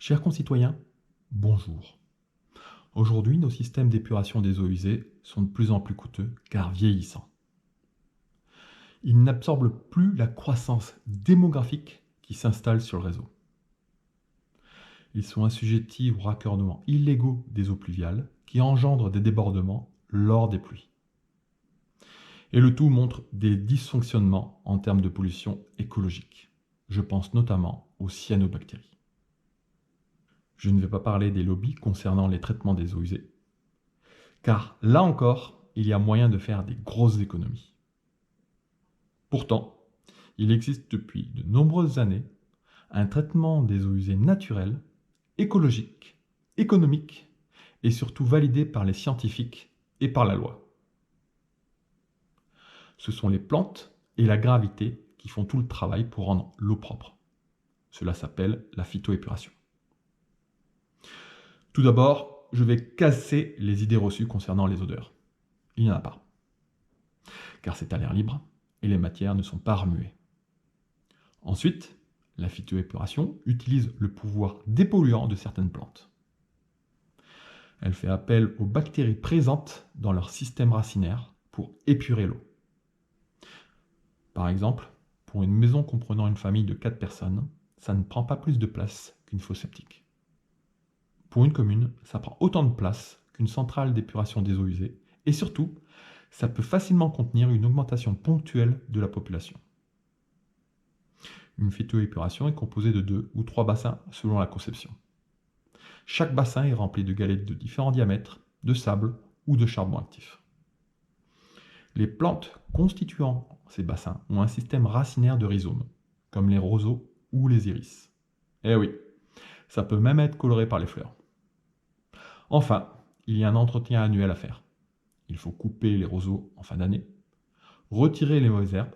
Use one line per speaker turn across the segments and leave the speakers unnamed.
Chers concitoyens, bonjour. Aujourd'hui, nos systèmes d'épuration des eaux usées sont de plus en plus coûteux car vieillissants. Ils n'absorbent plus la croissance démographique qui s'installe sur le réseau. Ils sont assujettis aux raccordements illégaux des eaux pluviales qui engendrent des débordements lors des pluies. Et le tout montre des dysfonctionnements en termes de pollution écologique. Je pense notamment aux cyanobactéries. Je ne vais pas parler des lobbies concernant les traitements des eaux usées, car là encore, il y a moyen de faire des grosses économies. Pourtant, il existe depuis de nombreuses années un traitement des eaux usées naturel, écologique, économique et surtout validé par les scientifiques et par la loi. Ce sont les plantes et la gravité qui font tout le travail pour rendre l'eau propre. Cela s'appelle la phytoépuration. Tout d'abord, je vais casser les idées reçues concernant les odeurs. Il n'y en a pas, car c'est à l'air libre et les matières ne sont pas remuées. Ensuite, la phytoépuration utilise le pouvoir dépolluant de certaines plantes. Elle fait appel aux bactéries présentes dans leur système racinaire pour épurer l'eau. Par exemple, pour une maison comprenant une famille de 4 personnes, ça ne prend pas plus de place qu'une fosse septique. Pour une commune, ça prend autant de place qu'une centrale d'épuration des eaux usées et surtout, ça peut facilement contenir une augmentation ponctuelle de la population. Une phytoépuration est composée de 2 ou 3 bassins selon la conception. Chaque bassin est rempli de galettes de différents diamètres, de sable ou de charbon actif. Les plantes constituant ces bassins ont un système racinaire de rhizomes, comme les roseaux ou les iris. Eh oui, ça peut même être coloré par les fleurs. Enfin, il y a un entretien annuel à faire. Il faut couper les roseaux en fin d'année, retirer les mauvaises herbes.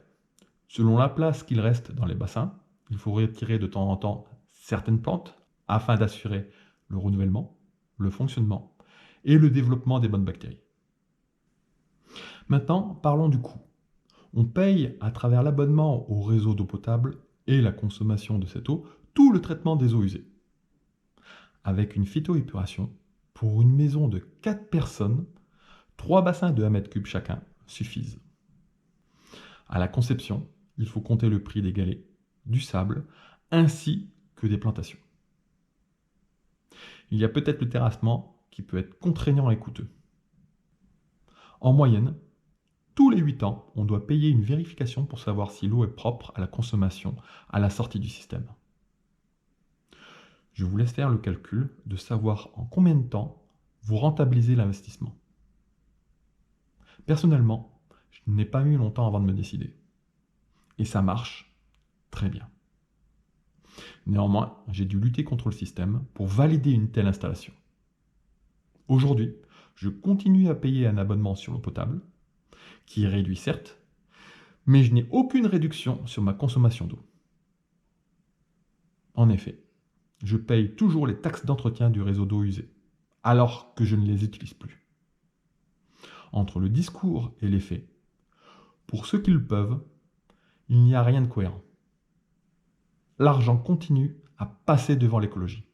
Selon la place qu'il reste dans les bassins, il faut retirer de temps en temps certaines plantes afin d'assurer le renouvellement, le fonctionnement et le développement des bonnes bactéries. Maintenant, parlons du coût. On paye à travers l'abonnement au réseau d'eau potable et la consommation de cette eau tout le traitement des eaux usées. Avec une phytoépuration, pour une maison de 4 personnes, 3 bassins de 1 m3 chacun suffisent. À la conception, il faut compter le prix des galets, du sable, ainsi que des plantations. Il y a peut-être le terrassement qui peut être contraignant et coûteux. En moyenne, tous les 8 ans, on doit payer une vérification pour savoir si l'eau est propre à la consommation à la sortie du système. Je vous laisse faire le calcul de savoir en combien de temps vous rentabilisez l'investissement. Personnellement, je n'ai pas mis longtemps avant de me décider. Et ça marche très bien. Néanmoins, j'ai dû lutter contre le système pour valider une telle installation. Aujourd'hui, je continue à payer un abonnement sur l'eau potable, qui est réduit certes, mais je n'ai aucune réduction sur ma consommation d'eau. En effet, je paye toujours les taxes d'entretien du réseau d'eau usée, alors que je ne les utilise plus. Entre le discours et les faits, pour ceux qui le peuvent, il n'y a rien de cohérent. L'argent continue à passer devant l'écologie.